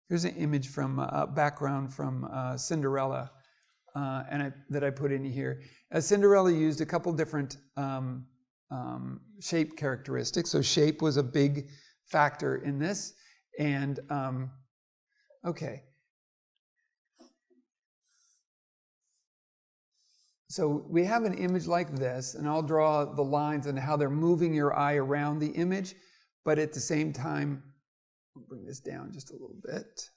Here's an image from background from Cinderella, that I put in here. Cinderella used a couple different shape characteristics. So shape was a big factor in this. And okay. So we have an image like this, and I'll draw the lines and how they're moving your eye around the image, but at the same time, I'll bring this down just a little bit.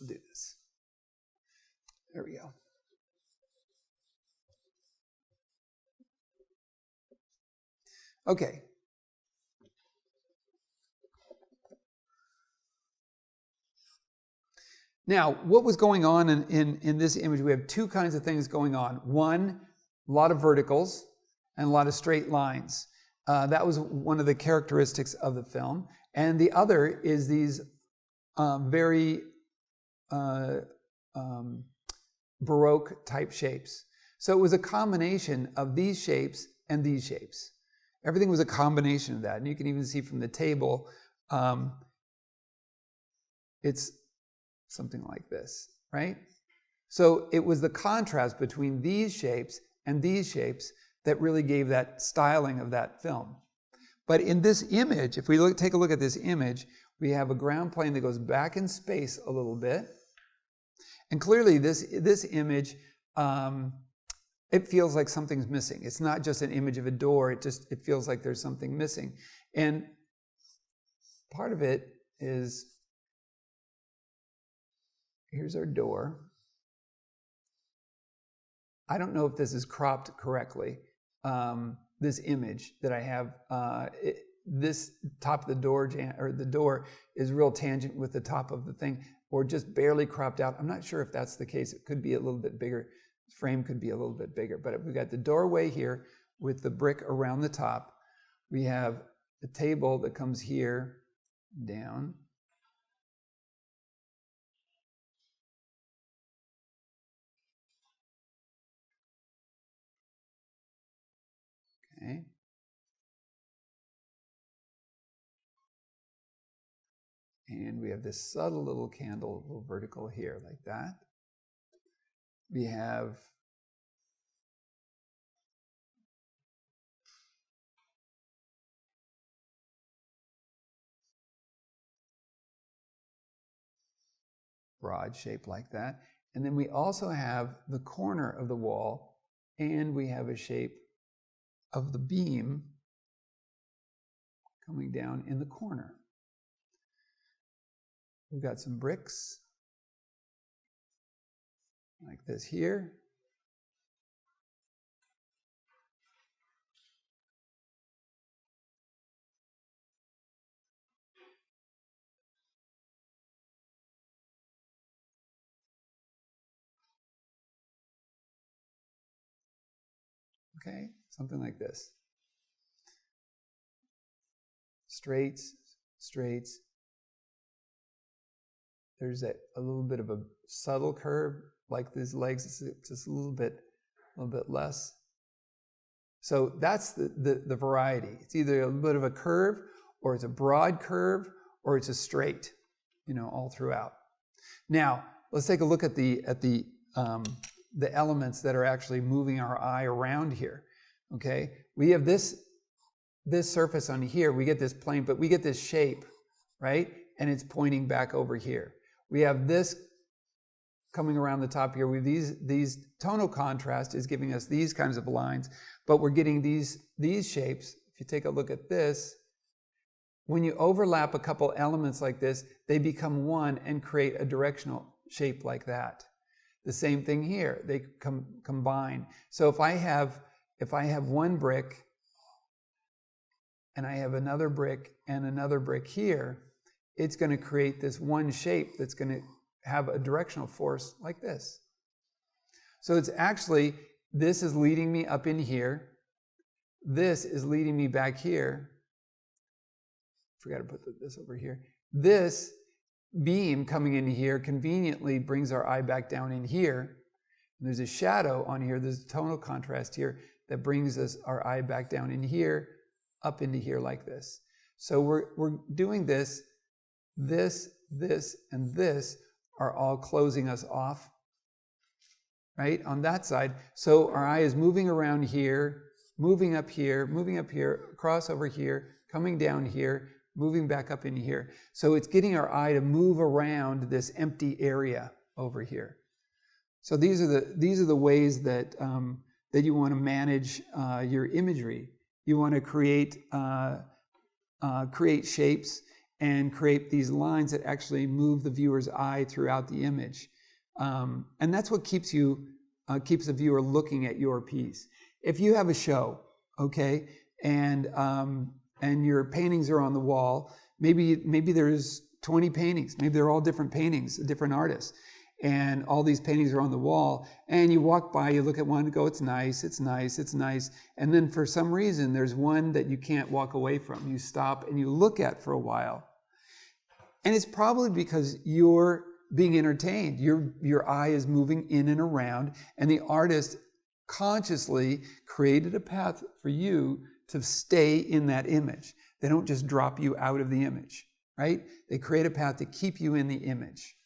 We'll do this. There we go. Okay. Now, what was going on in this image? We have two kinds of things going on. One, a lot of verticals and a lot of straight lines. That was one of the characteristics of the film. And the other is these very Baroque type shapes. So it was a combination of these shapes and these shapes. Everything was a combination of that. And you can even see from the table, it's something like this, right? So it was the contrast between these shapes and these shapes that really gave that styling of that film. But in this image, if we take a look at this image, we have a ground plane that goes back in space a little bit. And clearly this image, it feels like something's missing. It's not just an image of a door, it feels like there's something missing. And part of it is, here's our door. I don't know if this is cropped correctly, this image that I have. This top of the door, or the door, is real tangent with the top of the thing, or just barely cropped out. I'm not sure if that's the case. It could be a little bit bigger. The frame could be a little bit bigger. But we've got the doorway here with the brick around the top. We have a table that comes here down. Okay. And we have this subtle little candle, a little vertical here, like that. We have broad shape like that. And then we also have the corner of the wall, and we have a shape of the beam coming down in the corner. We've got some bricks like this here. Okay, something like this. Straights, straights. There's a little bit of a subtle curve, like these legs, it's just a little bit less. So that's the variety. It's either a little bit of a curve, or it's a broad curve, or it's a straight, all throughout. Now, let's take a look at the elements that are actually moving our eye around here. Okay, we have this surface on here. We get this plane, but we get this shape, right? And it's pointing back over here. We have this coming around the top here. We have these tonal contrast is giving us these kinds of lines, but we're getting these shapes. If you take a look at this, when you overlap a couple elements like this, they become one and create a directional shape like that. The same thing here, they combine. So if I have one brick, and I have another brick and another brick here, it's going to create this one shape that's going to have a directional force like this. So it's actually, this is leading me up in here. This is leading me back here. Forgot to put this over here. This beam coming in here conveniently brings our eye back down in here. There's a shadow on here. There's a tonal contrast here that brings our eye back down in here, up into here like this. So we're doing this, and this are all closing us off, right, on that side. So our eye is moving around here, moving up here, across over here, coming down here, moving back up in here. So it's getting our eye to move around this empty area over here. So these are the ways that that you want to manage your imagery. You want to create shapes and create these lines that actually move the viewer's eye throughout the image, and that's what keeps the viewer looking at your piece. If you have a show, okay, and your paintings are on the wall, maybe there's 20 paintings, maybe they're all different paintings, different artists, and all these paintings are on the wall, and you walk by, you look at one and go, it's nice, and then for some reason there's one that you can't walk away from. You stop and you look at for a while, and it's probably because you're being entertained. Your eye is moving in and around, and the artist consciously created a path for you to stay in that image. They don't just drop you out of the image, right? They create a path to keep you in the image.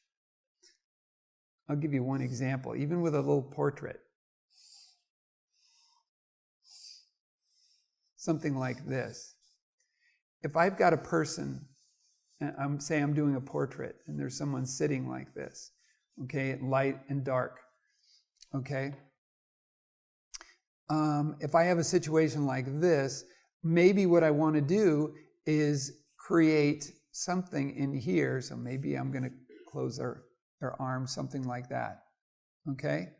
I'll give you one example, even with a little portrait. Something like this. If I've got a person, and I'm doing a portrait, and there's someone sitting like this, okay, light and dark, okay? If I have a situation like this, maybe what I want to do is create something in here. So maybe I'm going to close their arm, something like that, okay?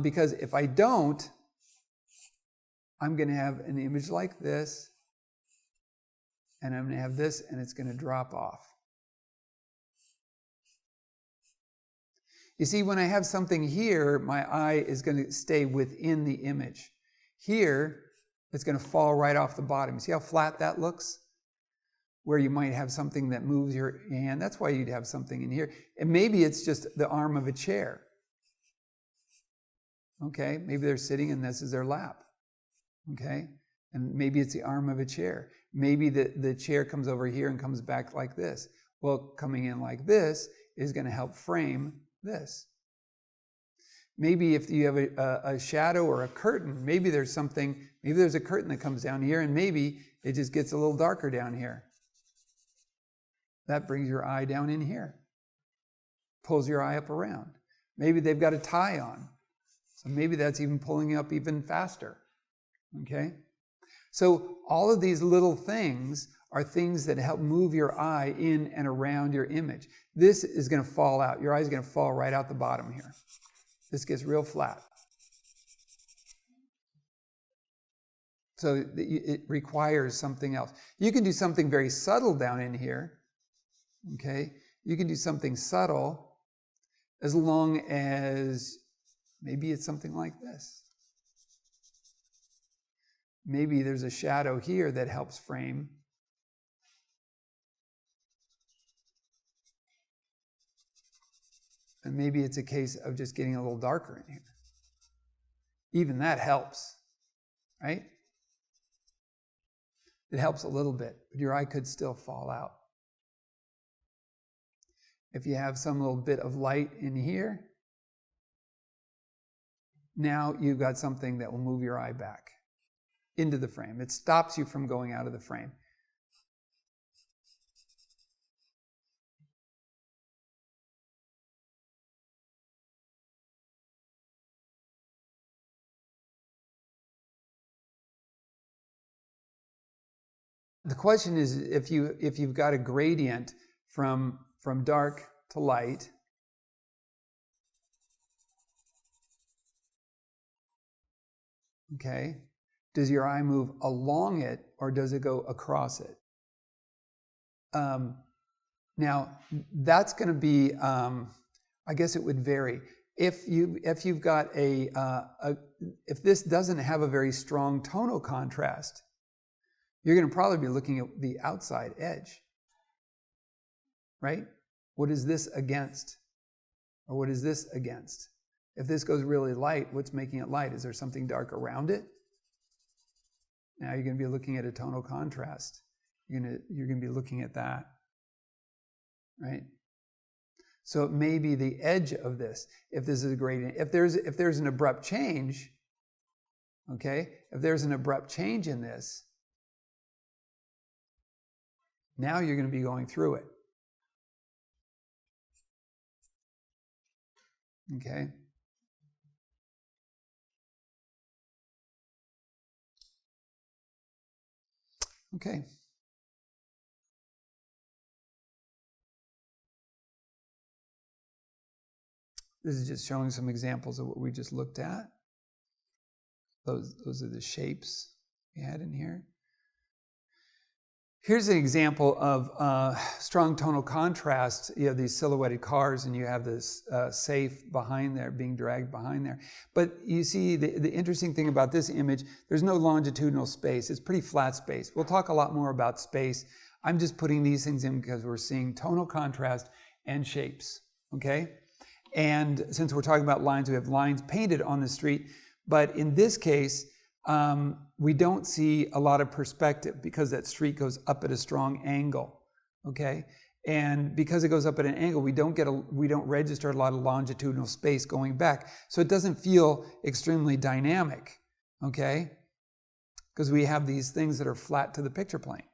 Because if I don't, I'm going to have an image like this, and I'm going to have this, and it's going to drop off. You see, when I have something here, my eye is going to stay within the image. Here, it's going to fall right off the bottom. You see how flat that looks? Where you might have something that moves your hand. That's why you'd have something in here. And maybe it's just the arm of a chair. Okay, maybe they're sitting and this is their lap. Okay, and maybe it's the arm of a chair. Maybe the chair comes over here and comes back like this. Well, coming in like this is going to help frame this. Maybe if you have a shadow or a curtain, maybe there's a curtain that comes down here, and maybe it just gets a little darker down here. That brings your eye down in here, pulls your eye up around. Maybe they've got a tie on, so maybe that's even pulling up even faster, okay? So all of these little things are things that help move your eye in and around your image. This is going to fall out. Your eye is going to fall right out the bottom here. This gets real flat. So it requires something else. You can do something very subtle down in here. Okay? You can do something subtle as long as maybe it's something like this. Maybe there's a shadow here that helps frame. And maybe it's a case of just getting a little darker in here. Even that helps, right? It helps a little bit, but your eye could still fall out. If you have some little bit of light in here, now you've got something that will move your eye back into the frame. It stops you from going out of the frame. The question is, if you've got a gradient from dark to light, okay, does your eye move along it or does it go across it? Now that's going to be, I guess it would vary. If you've got if this doesn't have a very strong tonal contrast, you're going to probably be looking at the outside edge, right? What is this against? Or what is this against? If this goes really light, what's making it light? Is there something dark around it? Now you're going to be looking at a tonal contrast. You're going to be looking at that, right? So it may be the edge of this. If this is a gradient, if there's an abrupt change, okay, if there's an abrupt change in this, now you're going to be going through it. Okay. Okay. This is just showing some examples of what we just looked at. Those are the shapes we had in here. Here's an example of strong tonal contrast. You have these silhouetted cars and you have this safe behind there, being dragged behind there. But you see the interesting thing about this image, there's no longitudinal space. It's pretty flat space. We'll talk a lot more about space. I'm just putting these things in because we're seeing tonal contrast and shapes, okay? And since we're talking about lines, we have lines painted on the street. But in this case, we don't see a lot of perspective because that street goes up at a strong angle, okay? And because it goes up at an angle, we don't register a lot of longitudinal space going back. So it doesn't feel extremely dynamic, okay? Because we have these things that are flat to the picture plane.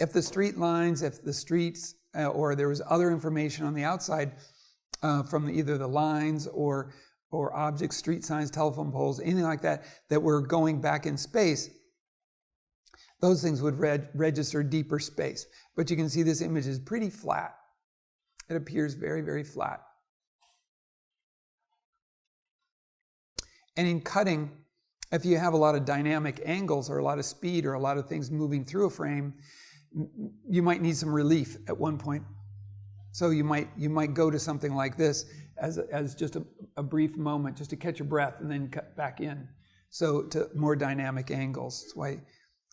If the street lines, if the streets, or there was other information on the outside from either the lines or objects, street signs, telephone poles, anything like that, that were going back in space, those things would register deeper space. But you can see this image is pretty flat. It appears very, very flat. And in cutting, if you have a lot of dynamic angles or a lot of speed or a lot of things moving through a frame, you might need some relief at one point. So you might go to something like this as just a brief moment, just to catch your breath and then cut back in. So to more dynamic angles. That's why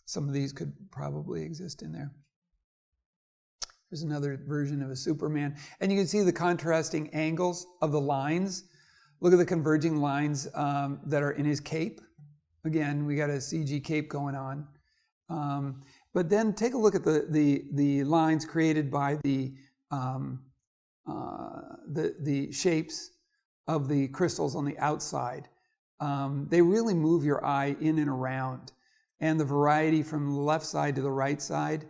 some of these could probably exist in there. There's another version of a Superman. And you can see the contrasting angles of the lines. Look at the converging lines that are in his cape. Again, we got a CG cape going on. But then take a look at the lines created by the shapes of the crystals on the outside. They really move your eye in and around. And the variety from the left side to the right side,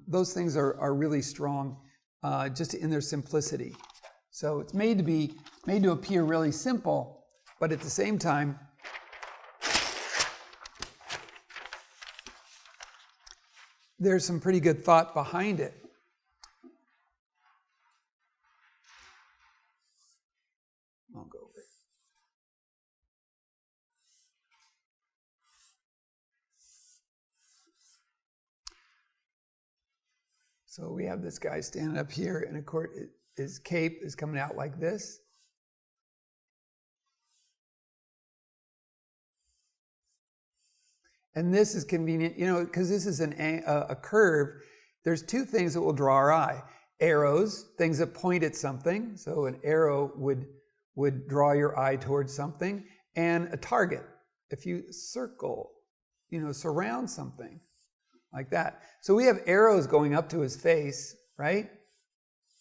those things are really strong just in their simplicity. So it's made to appear really simple, but at the same time, there's some pretty good thought behind it. I'll go over it. So we have this guy standing up here, and of course his cape is coming out like this. And this is convenient, because this is a curve. There's two things that will draw our eye. Arrows, things that point at something. So an arrow would draw your eye towards something. And a target. If you circle, surround something like that. So we have arrows going up to his face, right?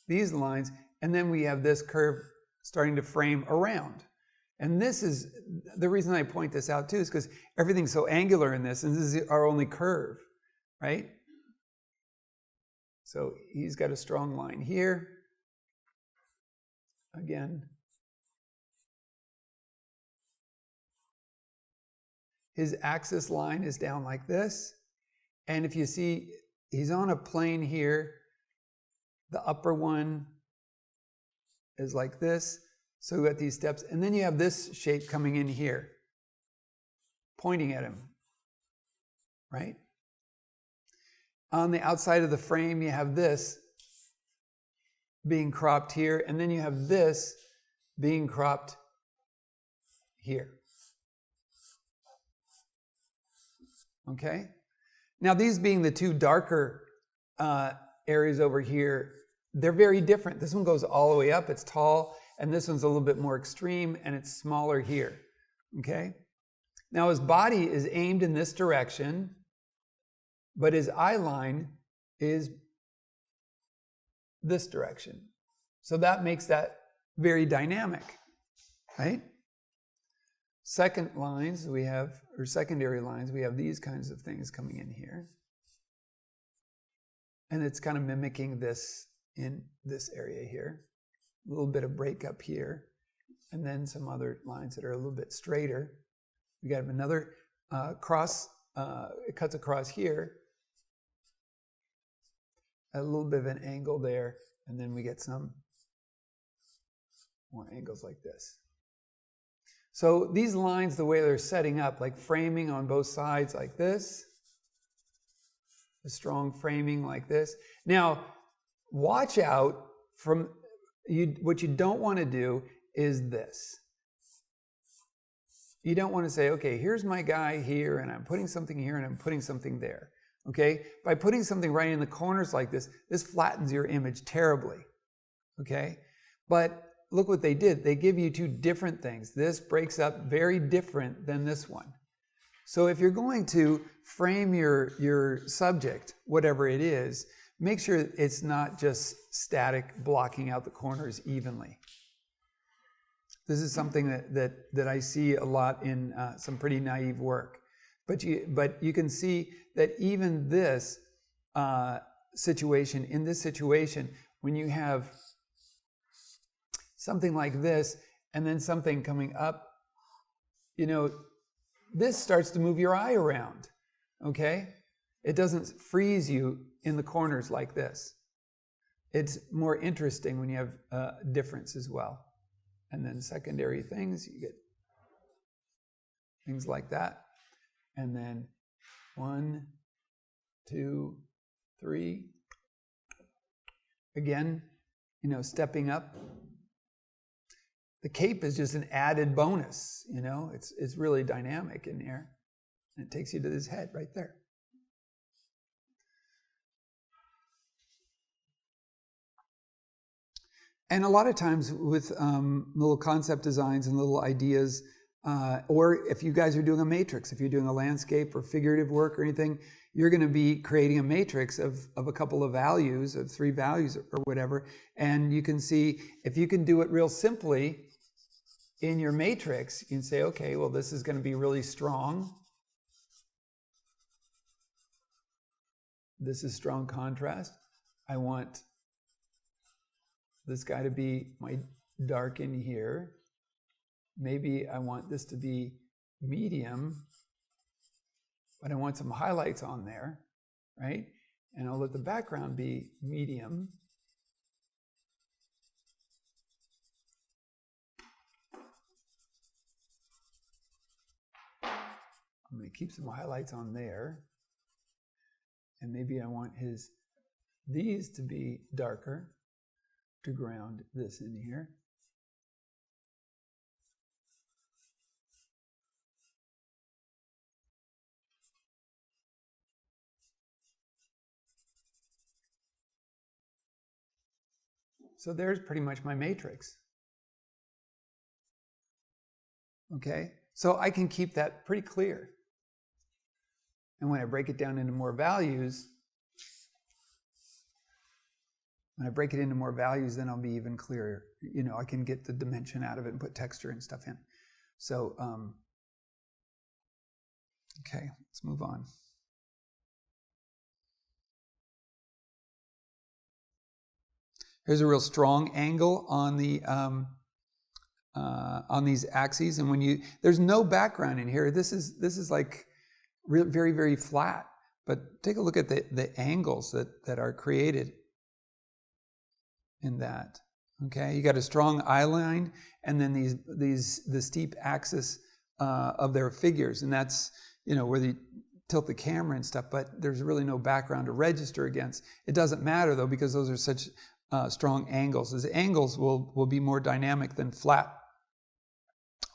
These lines. And then we have this curve starting to frame around. And this is, the reason I point this out too is because everything's so angular in this, and this is our only curve, right? So he's got a strong line here. Again. His axis line is down like this. And if you see, he's on a plane here. The upper one is like this. So we got these steps, and then you have this shape coming in here, pointing at him, right? On the outside of the frame, you have this being cropped here, and then you have this being cropped here. Okay? Now, these being the two darker areas over here, they're very different. This one goes all the way up, it's tall, and this one's a little bit more extreme, and it's smaller here, okay? Now his body is aimed in this direction, but his eye line is this direction. So that makes that very dynamic, right? Secondary lines, we have these kinds of things coming in here. And it's kind of mimicking this in this area here. A little bit of break up here. And then some other lines that are a little bit straighter. We got another cross, it cuts across here. A little bit of an angle there. And then we get some more angles like this. So these lines, the way they're setting up, like framing on both sides like this, a strong framing like this. Now, watch out from, what you don't want to do is this. You don't want to say, okay, here's my guy here, and I'm putting something here, and I'm putting something there. Okay? By putting something right in the corners like this flattens your image terribly. Okay? But look what they did. They give you two different things. This breaks up very different than this one. So if you're going to frame your subject, whatever it is, make sure it's not just static, blocking out the corners evenly. This is something that I see a lot in some pretty naive work. But you can see that even this situation, in this situation, when you have something like this, and then something coming up, this starts to move your eye around, okay? It doesn't freeze you in the corners like this. It's more interesting when you have difference as well. And then secondary things, you get things like that. And then 1, 2, 3. Again, stepping up. The cape is just an added bonus, it's really dynamic in here. And it takes you to this head right there. And a lot of times with little concept designs and little ideas, or if you guys are doing a matrix, if you're doing a landscape or figurative work or anything, you're going to be creating a matrix of a couple of values, of 3 values or whatever. And you can see, if you can do it real simply in your matrix, you can say, okay, well, this is going to be really strong. This is strong contrast. I want this guy to be my dark in here. Maybe I want this to be medium, but I want some highlights on there, right? And I'll let the background be medium. I'm going to keep some highlights on there. And maybe I want these to be darker to ground this in here. So there's pretty much my matrix. Okay, so I can keep that pretty clear. And when I break it down into more values, then I'll be even clearer. I can get the dimension out of it and put texture and stuff in. So, okay, let's move on. Here's a real strong angle on the on these axes, and there's no background in here. This is like very, very flat. But take a look at the angles that are created in that. Okay, you got a strong eye line, and then the steep axis of their figures, and that's where they tilt the camera and stuff. But there's really no background to register against. It doesn't matter though, because those are such strong angles. As angles will be more dynamic than flat.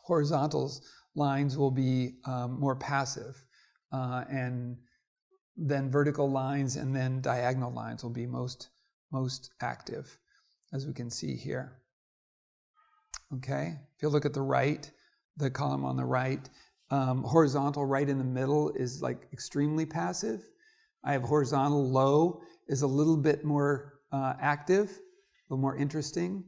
Horizontal lines will be more passive, and then vertical lines and then diagonal lines will be most active, as we can see here. Okay, if you look at the right, the column on the right, horizontal right in the middle is like extremely passive. I have horizontal low is a little bit more active, a little more interesting.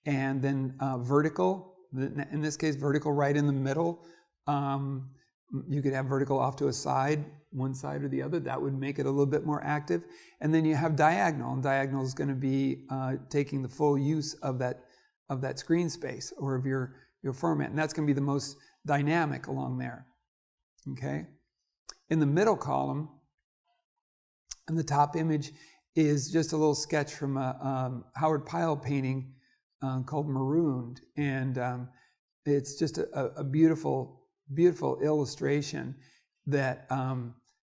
And then vertical, in this case, vertical right in the middle. You could have vertical off to a side, one side or the other. That would make it a little bit more active. And then you have diagonal, and diagonal is going to be taking the full use of that screen space or of your format, and that's going to be the most dynamic along there. Okay. In the middle column, and the top image is just a little sketch from a Howard Pyle painting called Marooned, and it's just a beautiful, beautiful illustration that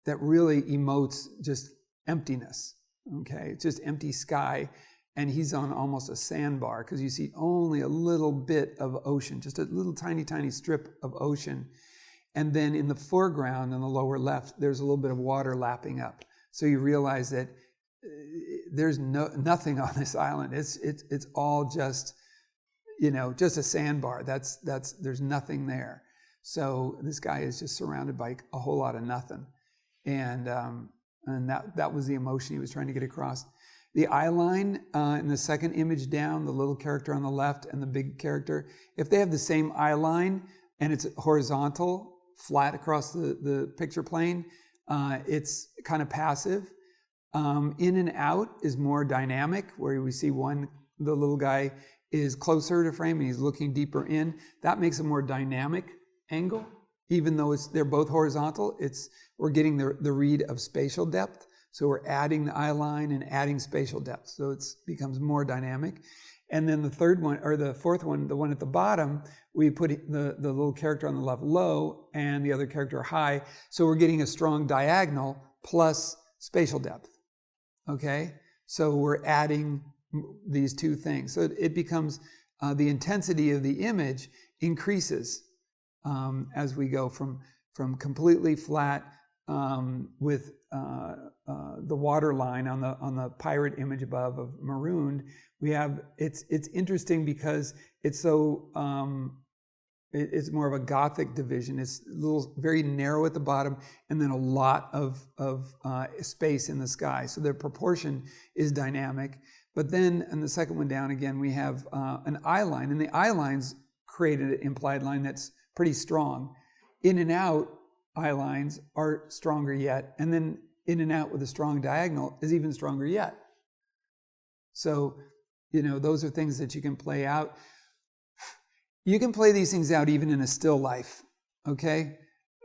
really emotes just emptiness. Okay, it's just empty sky, and he's on almost a sandbar because you see only a little bit of ocean, just a little tiny, tiny strip of ocean, and then in the foreground, in the lower left, there's a little bit of water lapping up. So you realize that there's nothing on this island. It's all just, just a sandbar. There's nothing there. So this guy is just surrounded by a whole lot of nothing, and that was the emotion he was trying to get across. The eye line in the second image down, the little character on the left and the big character, if they have the same eye line and it's horizontal, flat across the picture plane, it's kind of passive. In and out is more dynamic, where we see the little guy is closer to frame and he's looking deeper in. That makes a more dynamic angle, even though they're both horizontal. We're getting the read of spatial depth. So we're adding the eye line and adding spatial depth. So it becomes more dynamic. And then the third one, or the fourth one, the one at the bottom, we put the little character on the left low and the other character high. So we're getting a strong diagonal plus spatial depth. Okay? So we're adding these two things. So it becomes, the intensity of the image increases as we go from completely flat with the water line on the pirate image above of Marooned. We have it's interesting because it's so it's more of a Gothic division. It's a little very narrow at the bottom, and then a lot of space in the sky. So the proportion is dynamic. But then in the second one down again, we have an eye line, and the eye lines create an implied line that's pretty strong. In and out eye lines are stronger yet, and then in and out with a strong diagonal is even stronger yet. So, those are things that you can play out. You can play these things out even in a still life, okay?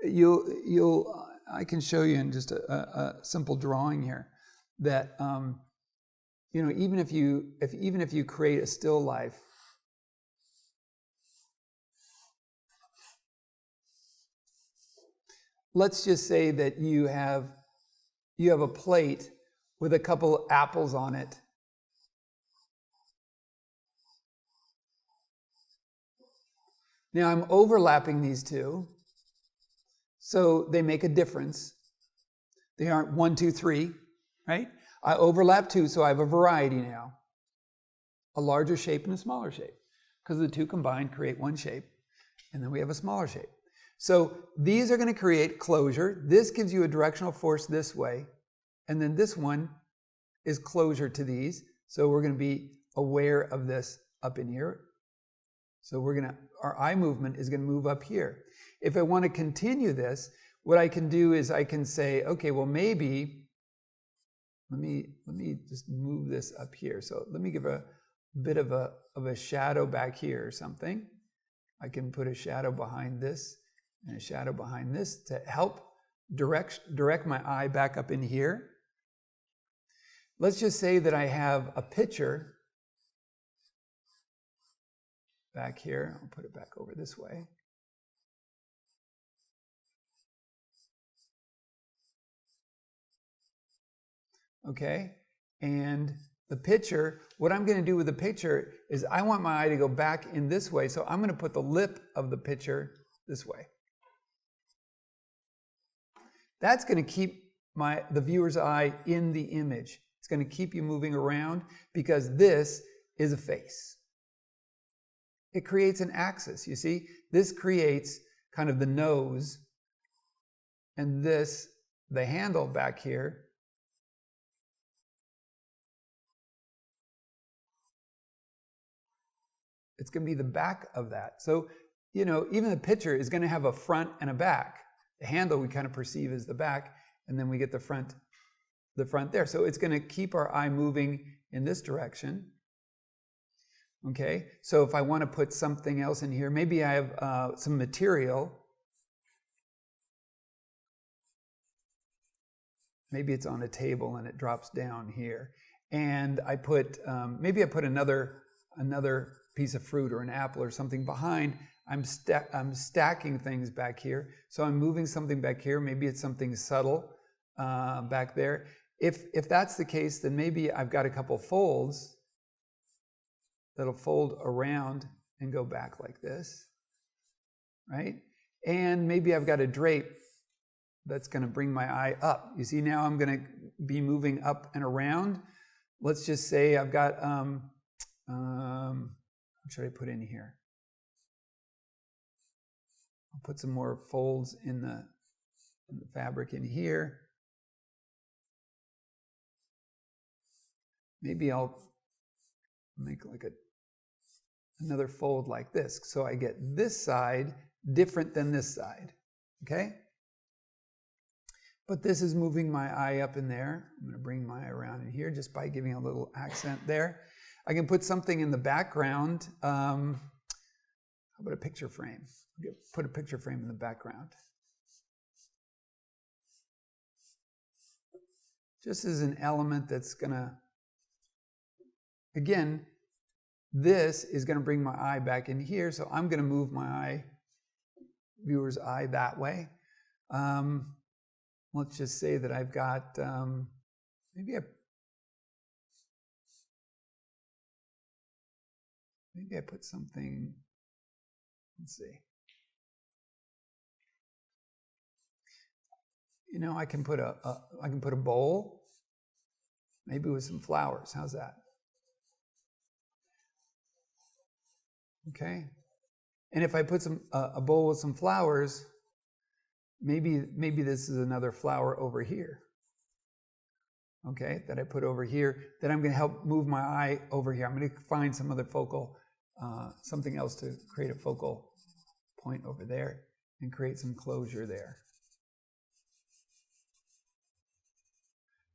I can show you in just a simple drawing here that, even if you create a still life, let's just say that you have a plate with a couple apples on it. Now I'm overlapping these two, so they make a difference. They aren't 1, 2, 3, right? I overlap 2, so I have a variety now. A larger shape and a smaller shape, because the two combined create one shape, and then we have a smaller shape. So these are going to create closure. This gives you a directional force this way, and then this one is closure to these. So we're going to be aware of this up in here. So our eye movement is going to move up here. If I want to continue this, what I can do is I can say, okay, well maybe, let me just move this up here. So let me give a bit of a shadow back here or something. I can put a shadow behind this and a shadow behind this to help direct my eye back up in here. Let's just say that I have a picture back here. I'll put it back over this way. Okay, and the picture, what I'm going to do with the picture is I want my eye to go back in this way, so I'm going to put the lip of the picture this way. That's going to keep the viewer's eye in the image. It's going to keep you moving around because this is a face. it creates an axis. You see, this creates kind of the nose, and this, the handle back here, it's going to be the back of that. So, even the picture is going to have a front and a back. The handle we kind of perceive as the back, and then we get the front there. So it's going to keep our eye moving in this direction. Okay, so if I want to put something else in here, maybe I have some material. Maybe it's on a table and it drops down here. And I put, maybe I put another piece of fruit or an apple or something behind. I'm stacking things back here. So I'm moving something back here. Maybe it's something subtle back there. If that's the case, then maybe I've got a couple folds that'll fold around and go back like this, right? And maybe I've got a drape that's going to bring my eye up. You see, now I'm going to be moving up and around. Let's just say I've got, what should I put in here? I'll put some more folds in the fabric in here. Maybe I'll make like another fold like this, so I get this side different than this side, okay? But this is moving my eye up in there. I'm going to bring my eye around in here just by giving a little accent there. I can put something in the background. How about a picture frame? Put a picture frame in the background. Just as an element that's going to, again, this is going to bring my eye back in here, so I'm going to move my viewer's eye that way. Let's just say that I've got, maybe I put something, let's see. I can put a bowl, maybe with some flowers. How's that? Okay. And if I put a bowl with some flowers, maybe this is another flower over here. Okay, that I put over here, that I'm going to help move my eye over here. I'm going to find some other focal, something else to create a focal point over there and create some closure there.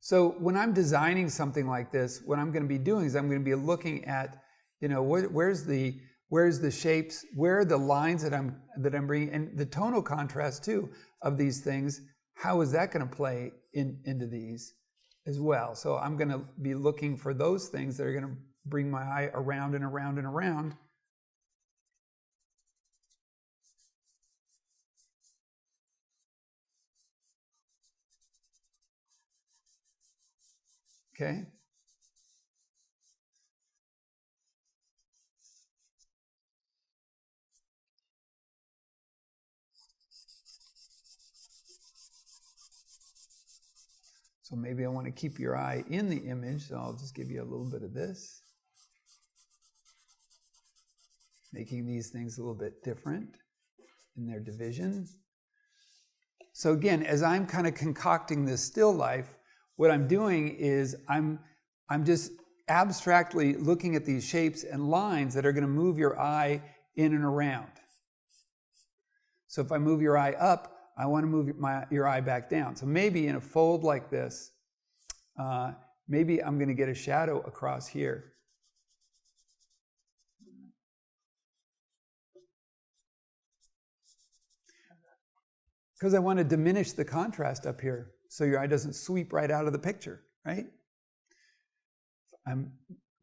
So when I'm designing something like this, what I'm going to be doing is I'm going to be looking at, where's the shapes, where are the lines that I'm bringing, and the tonal contrast too of these things. How is that going to play into these as well? So I'm going to be looking for those things that are going to bring my eye around and around and around. Okay. So maybe I want to keep your eye in the image, so I'll just give you a little bit of this. Making these things a little bit different in their division. So again, as I'm kind of concocting this still life, what I'm doing is I'm just abstractly looking at these shapes and lines that are going to move your eye in and around. So if I move your eye up, I want to move your eye back down. So maybe in a fold like this, maybe I'm going to get a shadow across here. Because I want to diminish the contrast up here so your eye doesn't sweep right out of the picture, right?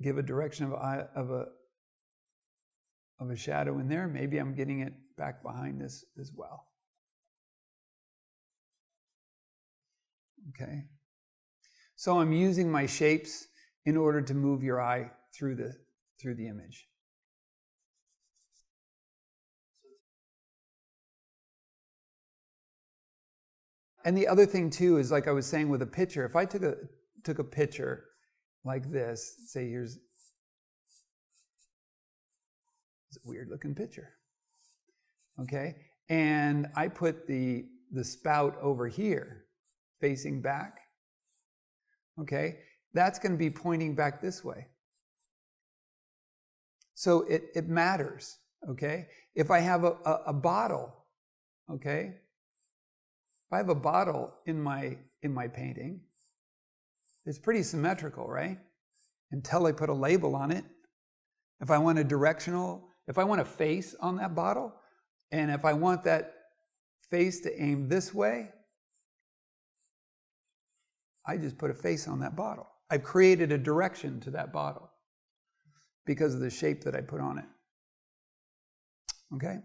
Give a direction of a shadow in there. Maybe I'm getting it back behind this as well. Okay. So I'm using my shapes in order to move your eye through the image. And the other thing too is, like I was saying with a picture, if I took a picture like this, say here's, weird looking picture. Okay, and I put the spout over here, facing back. Okay, that's going to be pointing back this way. So it matters. Okay, if I have a bottle, okay, if I have a bottle in my painting, it's pretty symmetrical, right? Until I put a label on it. If I want if I want a face on that bottle, and if I want that face to aim this way, I just put a face on that bottle. I've created a direction to that bottle because of the shape that I put on it. Okay?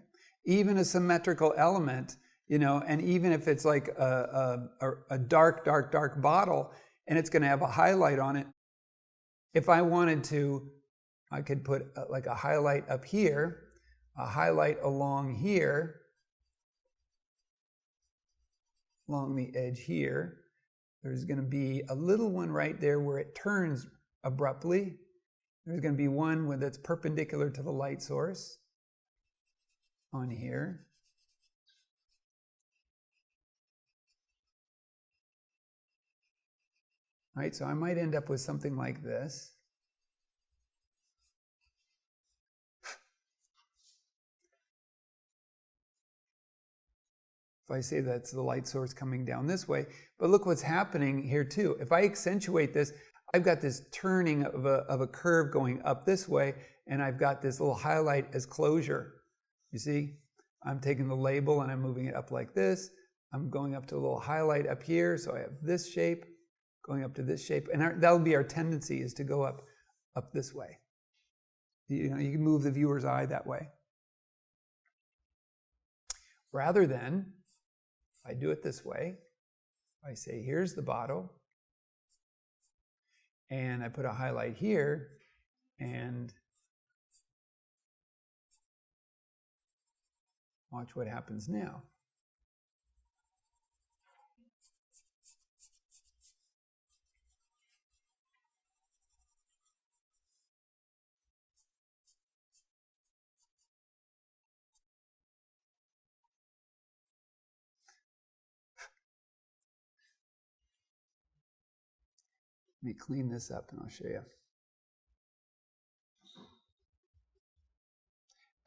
Even a symmetrical element, and even if it's like a dark, dark, dark bottle, and it's going to have a highlight on it, if I wanted to, I could put like a highlight up here, a highlight along here, along the edge here. There's going to be a little one right there where it turns abruptly. There's going to be one that's perpendicular to the light source on here. Right, so I might end up with something like this. If I say that's the light source coming down this way, but look what's happening here too. If I accentuate this, I've got this turning of a curve going up this way, and I've got this little highlight as closure. You see, I'm taking the label and I'm moving it up like this. I'm going up to a little highlight up here, so I have this shape going up to this shape, and that'll be our tendency, is to go up this way. You can move the viewer's eye that way. Rather than, if I do it this way, I say, here's the bottle, and I put a highlight here, and watch what happens now. Let me clean this up and I'll show you.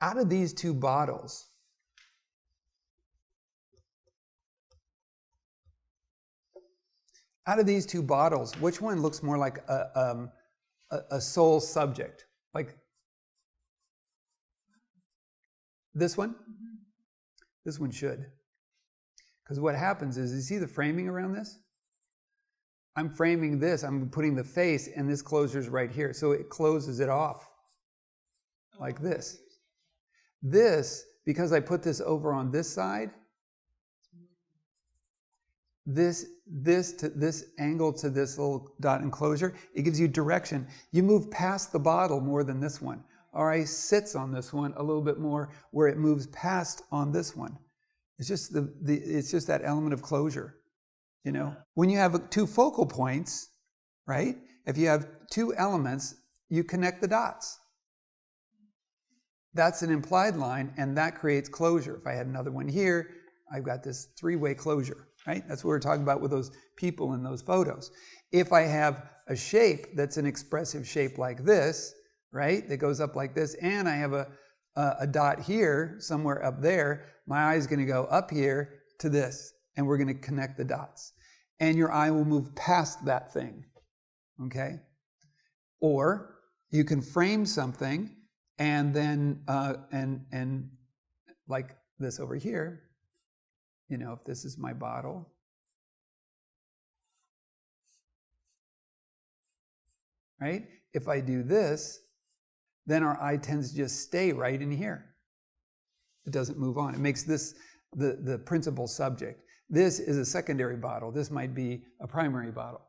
Out of these two bottles, which one looks more like a soul subject? Like this one? This one should. Because what happens is, you see the framing around this? I'm framing this, I'm putting the face, and this closure's right here. So it closes it off like this. This, because I put this over on this side, this angle to this little dot enclosure, it gives you direction. You move past the bottle more than this one. RA sits on this one a little bit more, where it moves past on this one. It's just it's just that element of closure. When you have two focal points, right? If you have two elements, you connect the dots. That's an implied line, and that creates closure. If I had another one here, I've got this three-way closure, right? That's what we're talking about with those people in those photos. If I have a shape that's an expressive shape like this, right, that goes up like this, and I have a dot here, somewhere up there, my eye is going to go up here to this, and we're going to connect the dots. And your eye will move past that thing, okay? Or you can frame something, and then, and like this over here, if this is my bottle, right? If I do this, then our eye tends to just stay right in here. It doesn't move on. It makes this the principal subject. This is a secondary bottle. This might be a primary bottle.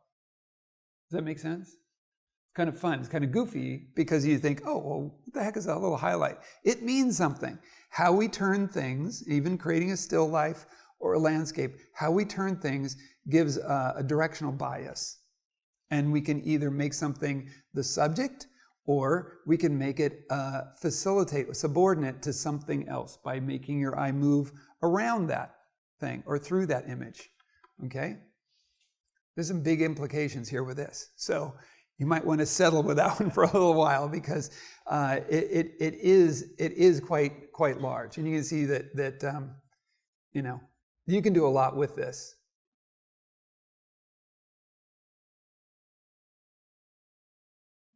Does that make sense? It's kind of fun. It's kind of goofy, because you think, oh, well, what the heck is that little highlight? It means something. How we turn things, even creating a still life or a landscape, how we turn things gives a directional bias. And we can either make something the subject, Or we can make it subordinate to something else by making your eye move around that thing or through that image, okay? There's some big implications here with this. So you might want to settle with that one for a little while because it is quite large. And you can see that you can do a lot with this.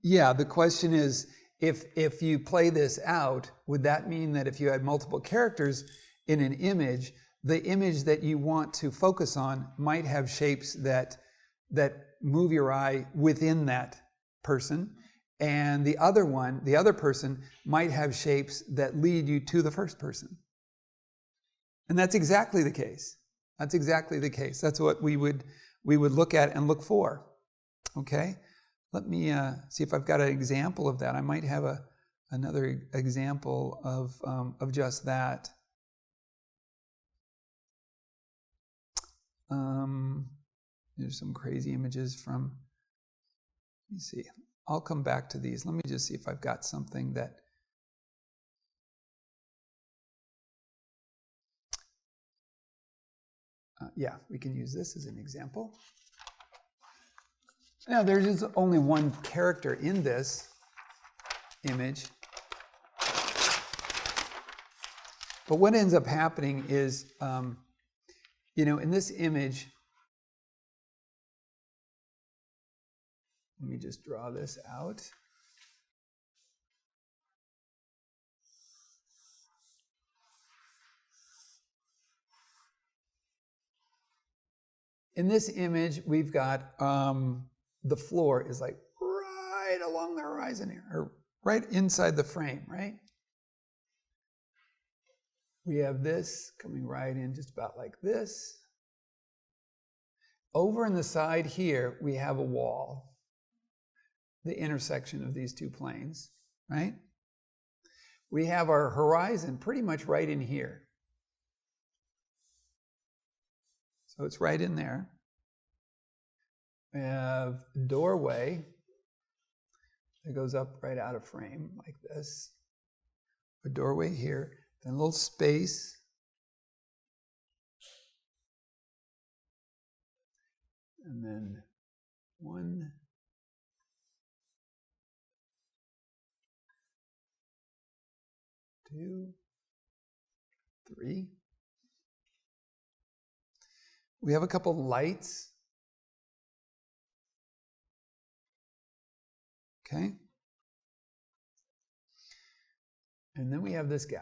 Yeah, the question is, if you play this out, would that mean that if you had multiple characters in an image, the image that you want to focus on might have shapes that move your eye within that person, and the other person might have shapes that lead you to the first person. And that's exactly the case. That's exactly the case. That's what we would look at and look for. Okay? Let me see if I've got an example of that. I might have another example of just that. There's some crazy images from, let me see. I'll come back to these. Let me just see if I've got something that, yeah, we can use this as an example. Now, there's just only one character in this image. But what ends up happening is, in this image, let me just draw this out. In this image, we've got the floor is like right along the horizon here, or right inside the frame, right? We have this coming right in just about like this. Over on the side here, we have a wall, the intersection of these two planes, right? We have our horizon pretty much right in here. So it's right in there. We have a doorway that goes up right out of frame like this. A doorway here, then a little space. And then 1, 2, 3. We have a couple lights. Okay. And then we have this guy.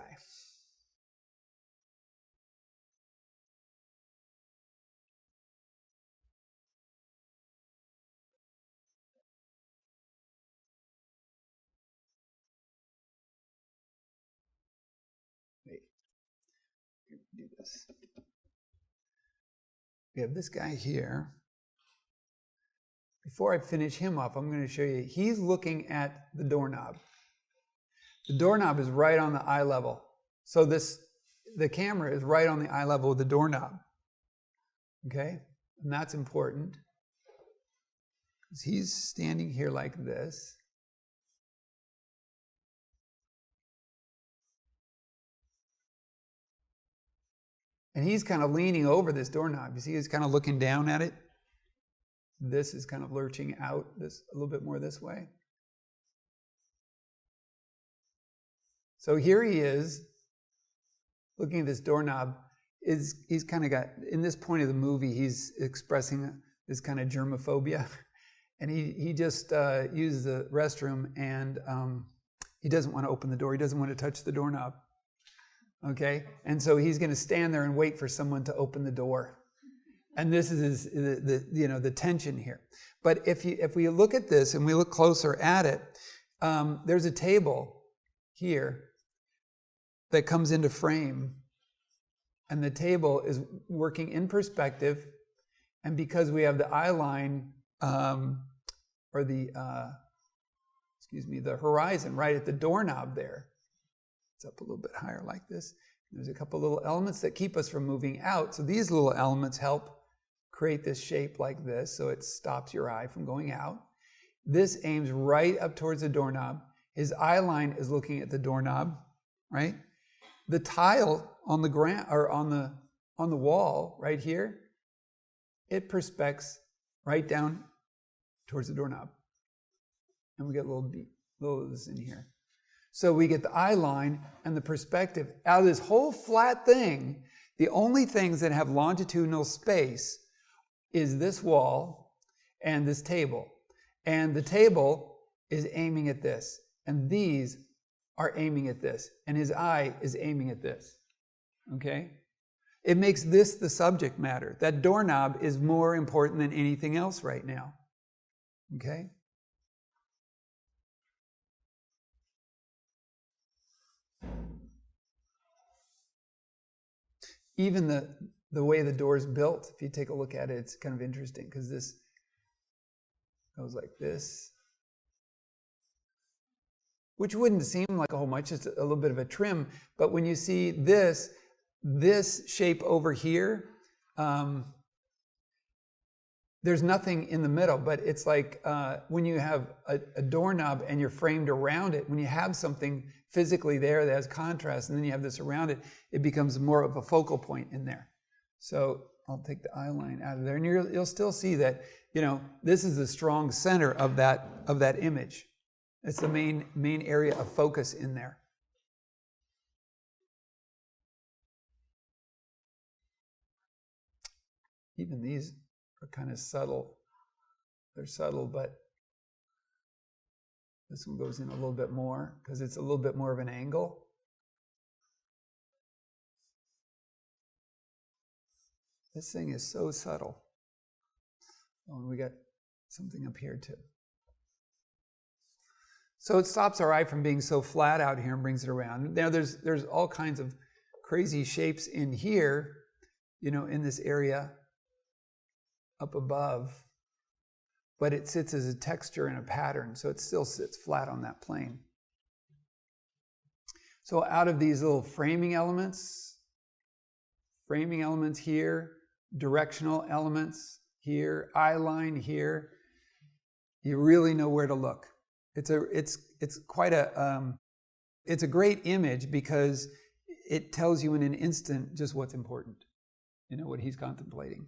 Wait. Do this. We have this guy here. Before I finish him up, I'm going to show you, he's looking at the doorknob. The doorknob is right on the eye level. So the camera is right on the eye level of the doorknob. Okay? And that's important. Because he's standing here like this. And he's kind of leaning over this doorknob. You see, he's kind of looking down at it. This is kind of lurching out this a little bit more this way. So here he is, looking at this doorknob. He's kind of got, in this point of the movie, he's expressing this kind of germophobia. And he just uses the restroom, and he doesn't want to open the door. He doesn't want to touch the doorknob. Okay? And so he's going to stand there and wait for someone to open the door. And this is the tension here. But if we look at this and we look closer at it, there's a table here that comes into frame, and the table is working in perspective. And because we have the eye line or the horizon right at the doorknob there, it's up a little bit higher like this. There's a couple little elements that keep us from moving out. So these little elements help create this shape like this, so it stops your eye from going out. This aims right up towards the doorknob. His eye line is looking at the doorknob, right? The tile on the ground or on the wall right here, it perspects right down towards the doorknob. And we get a little of this in here. So we get the eye line and the perspective. Out of this whole flat thing, the only things that have longitudinal space is this wall and this table. And the table is aiming at this. And these are aiming at this. And his eye is aiming at this. Okay? It makes this the subject matter. That doorknob is more important than anything else right now. Okay? Even the way the door is built, if you take a look at it, it's kind of interesting because this goes like this, which wouldn't seem like a whole much, just a little bit of a trim. But when you see this shape over here, there's nothing in the middle, but it's like when you have a doorknob and you're framed around it, when you have something physically there that has contrast and then you have this around it, it becomes more of a focal point in there. So I'll take the eye line out of there and you'll still see that, this is the strong center of that image. It's the main area of focus in there. Even these are kind of subtle. They're subtle, but this one goes in a little bit more because it's a little bit more of an angle. This thing is so subtle. Oh, and we got something up here too. So it stops our eye from being so flat out here and brings it around. Now there's all kinds of crazy shapes in here, in this area up above, but it sits as a texture and a pattern, so it still sits flat on that plane. So out of these little framing elements here, directional elements here, eye line here, you really know where to look. It's quite it's a great image because it tells you in an instant just what's important, what he's contemplating.